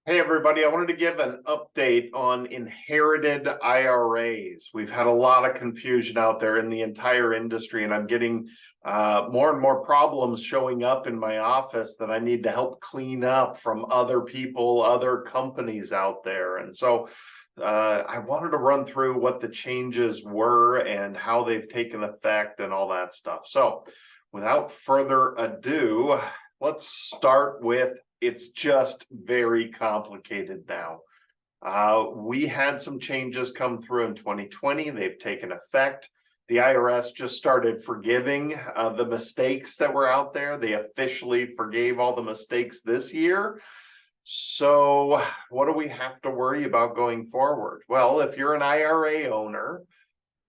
Hey everybody, I wanted to give an update on inherited IRAs. We've had a lot of confusion out there in the entire industry, and I'm getting more and more problems showing up in my office that I need to help clean up from other people, other companies out there. And so I wanted to run through what the changes were and how they've taken effect and all that stuff. So without further ado, let's start with it's just very complicated now. We had some changes come through in 2020. They've taken effect. The IRS just started forgiving the mistakes that were out there. They officially forgave all the mistakes this year. So what do we have to worry about going forward? Well, if you're an IRA owner,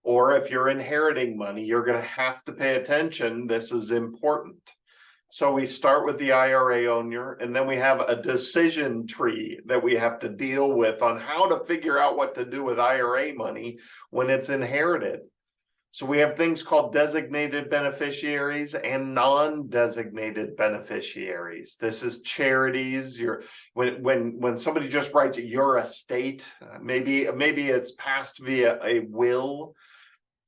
or if you're inheriting money, you're going to have to pay attention. This is important. So we start with the IRA owner, and then we have a decision tree that we have to deal with on how to figure out what to do with IRA money when it's inherited. So we have things called designated beneficiaries and non-designated beneficiaries. This is charities. When somebody just writes your estate, maybe it's passed via a will.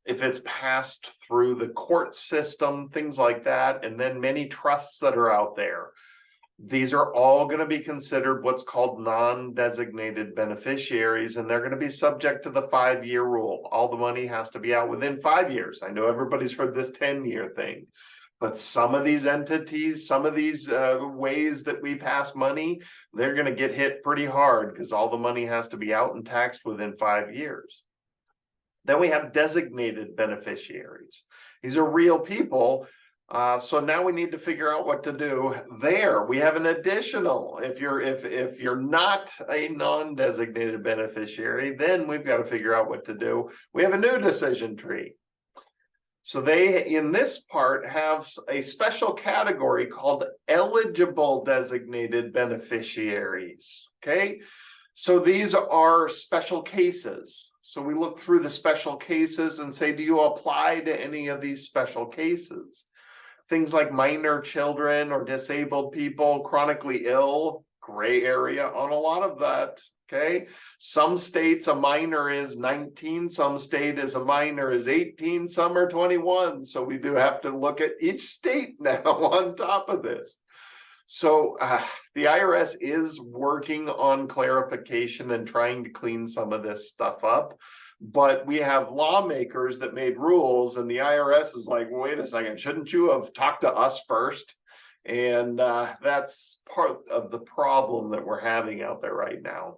If it's passed through the court system, things like that, and then many trusts that are out there, these are all going to be considered what's called non-designated beneficiaries, and they're going to be subject to the 5-year rule. All the money has to be out within 5 years. I know everybody's heard this 10-year thing, but some of these entities, some of these ways that we pass money, they're going to get hit pretty hard because all the money has to be out and taxed within 5 years. Then we have designated beneficiaries. These are real people. So now we need to figure out what to do there. We have an additional, if you're not a non-designated beneficiary, then we've got to figure out what to do. We have a new decision tree. So they, in this part, have a special category called eligible designated beneficiaries. Okay. So these are special cases. So we look through the special cases and say, do you apply to any of these special cases? Things like minor children or disabled people, chronically ill, gray area on a lot of that. Okay. Some states a minor is 19, some state is a minor is 18, some are 21. So we do have to look at each state now on top of this. So the IRS is working on clarification and trying to clean some of this stuff up. But we have lawmakers that made rules, and the IRS is like, wait a second, shouldn't you have talked to us first? And that's part of the problem that we're having out there right now.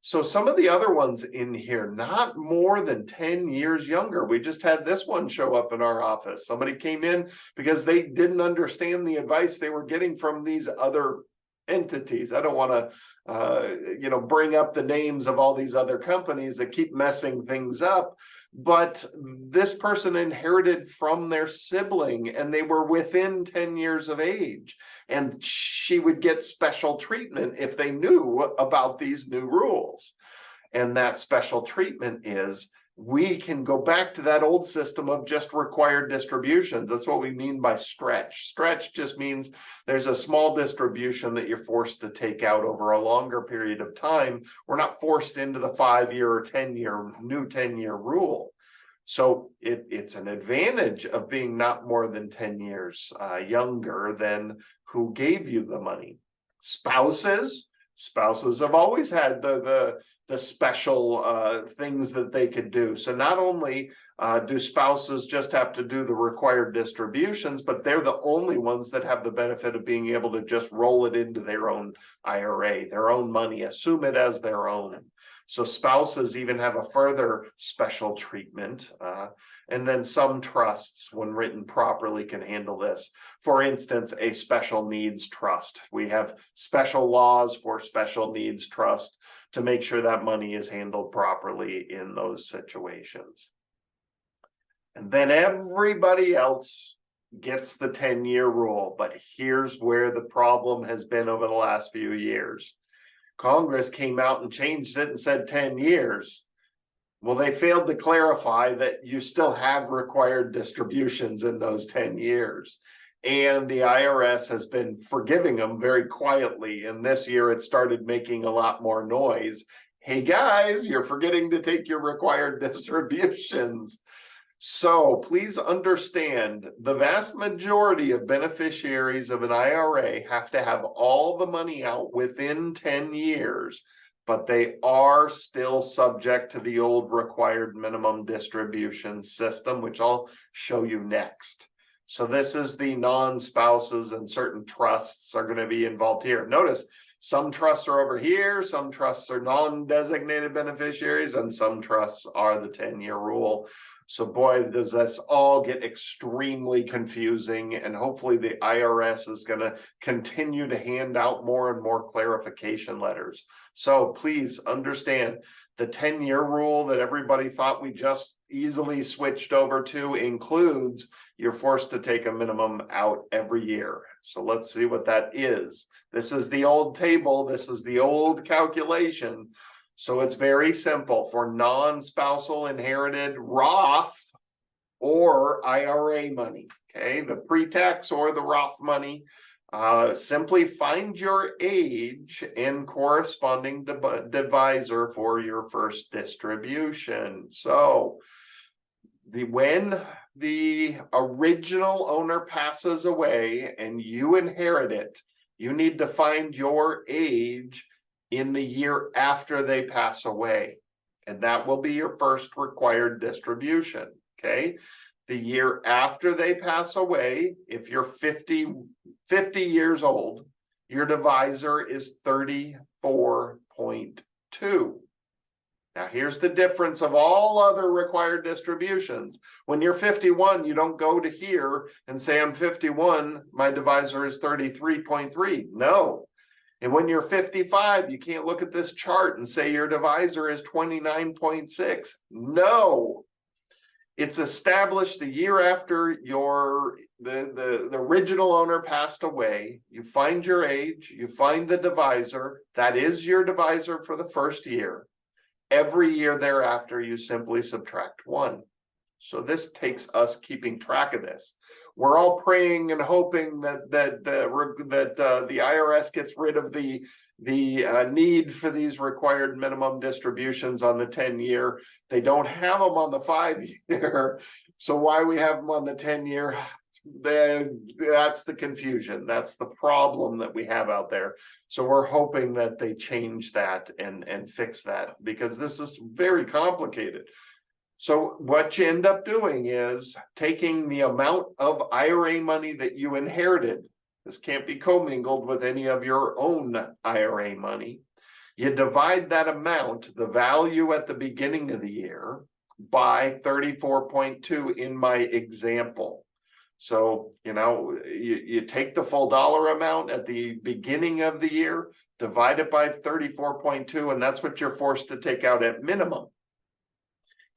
So some of the other ones in here, not more than 10 years younger. We just had this one show up in our office. Somebody came in because they didn't understand the advice they were getting from these other entities. I don't want to, bring up the names of all these other companies that keep messing things up. But this person inherited from their sibling, and they were within 10 years of age. And she would get special treatment if they knew about these new rules. And that special treatment is, we can go back to that old system of just required distributions. That's what we mean by stretch. Stretch just means there's a small distribution that you're forced to take out over a longer period of time. We're not forced into the 5-year or 10-year, new 10-year rule. So it's an advantage of being not more than 10 years younger than who gave you the money. Spouses have always had the special things that they could do. So not only do spouses just have to do the required distributions, but they're the only ones that have the benefit of being able to just roll it into their own IRA, their own money, assume it as their own. So spouses even have a further special treatment. And then some trusts, when written properly, can handle this. For instance, a special needs trust. We have special laws for special needs trust to make sure that money is handled properly in those situations. And then everybody else gets the 10-year rule. But here's where the problem has been over the last few years. Congress came out and changed it and said 10 years. Well, they failed to clarify that you still have required distributions in those 10 years. and the IRS has been forgiving them very quietly. And this year it started making a lot more noise. Hey guys, you're forgetting to take your required distributions. So please understand, the vast majority of beneficiaries of an IRA have to have all the money out within 10 years, but they are still subject to the old required minimum distribution system, which I'll show you next. So this is the non-spouses, and certain trusts are going to be involved here. Notice some trusts are over here, some trusts are non-designated beneficiaries, and some trusts are the 10-year rule. So boy, does this all get extremely confusing, and hopefully the IRS is going to continue to hand out more and more clarification letters. So please understand, the 10-year rule that everybody thought we just easily switched over to includes you're forced to take a minimum out every year. So let's see what that is. This is the old table. This is the old calculation. So it's very simple. For non-spousal inherited Roth or IRA money, okay, the pre-tax or the Roth money, simply find your age and corresponding divisor for your first distribution. So when the original owner passes away and you inherit it, you need to find your age in the year after they pass away, and that will be your first required distribution. Okay, the year after they pass away, if you're 50 years old, your divisor is 34.2. Now here's the difference of all other required distributions. When you're 51, you don't go to here and say, I'm 51, my divisor is 33.3. No. And when you're 55, you can't look at this chart and say your divisor is 29.6. No. It's established the year after the original owner passed away. You find your age, you find the divisor. That is your divisor for the first year. Every year thereafter, you simply subtract 1. So this takes us keeping track of this. We're all praying and hoping that the IRS gets rid of the need for these required minimum distributions on the 10-year. They don't have them on the 5-year. So why we have them on the 10-year? That's the confusion. That's the problem that we have out there. So we're hoping that they change that and fix that, because this is very complicated. So what you end up doing is taking the amount of IRA money that you inherited. This can't be commingled with any of your own IRA money. You divide that amount, the value at the beginning of the year, by 34.2 in my example. So, you take the full dollar amount at the beginning of the year, divide it by 34.2, and that's what you're forced to take out at minimum.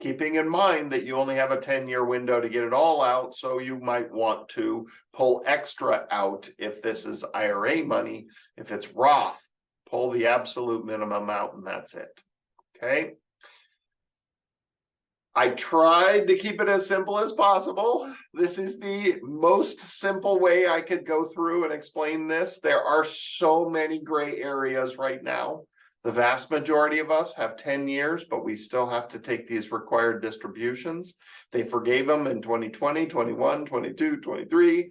Keeping in mind that you only have a 10-year window to get it all out, so you might want to pull extra out if this is IRA money. If it's Roth, pull the absolute minimum out, and that's it. Okay. I tried to keep it as simple as possible. This is the most simple way I could go through and explain this. There are so many gray areas right now. The vast majority of us have 10 years, but we still have to take these required distributions. They forgave them in 2020, 21, 22, 23.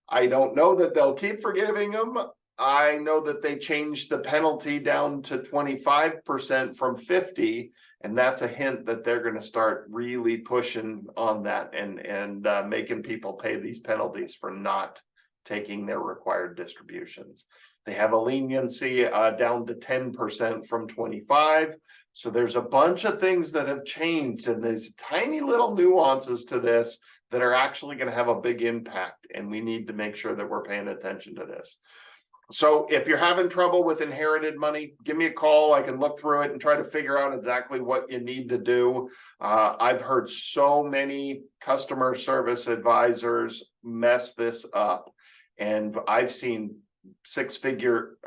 I don't know that they'll keep forgiving them. I know that they changed the penalty down to 25% from 50%. And that's a hint that they're going to start really pushing on that and making people pay these penalties for not taking their required distributions. They have a leniency down to 10% from 25%. So there's a bunch of things that have changed, and there's tiny little nuances to this that are actually going to have a big impact. And we need to make sure that we're paying attention to this. So if you're having trouble with inherited money, give me a call. I can look through it and try to figure out exactly what you need to do. I've heard so many customer service advisors mess this up, and I've seen six-figure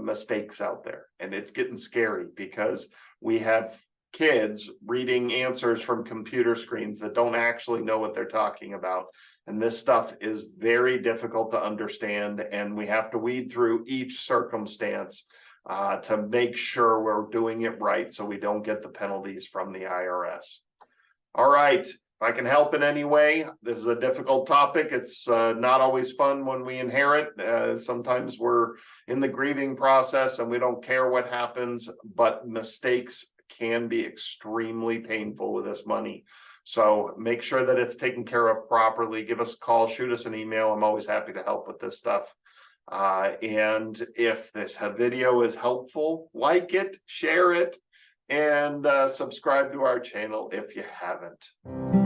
mistakes out there, and it's getting scary because we have kids reading answers from computer screens that don't actually know what they're talking about. And this stuff is very difficult to understand, and we have to weed through each circumstance to make sure we're doing it right so we don't get the penalties from the IRS. All right. If I can help in any way, this is a difficult topic. It's not always fun when we inherit. Sometimes we're in the grieving process and we don't care what happens, but mistakes can be extremely painful with this money. So make sure that it's taken care of properly. Give us a call, shoot us an email. I'm always happy to help with this stuff. And if this video is helpful, like it, share it, and subscribe to our channel if you haven't.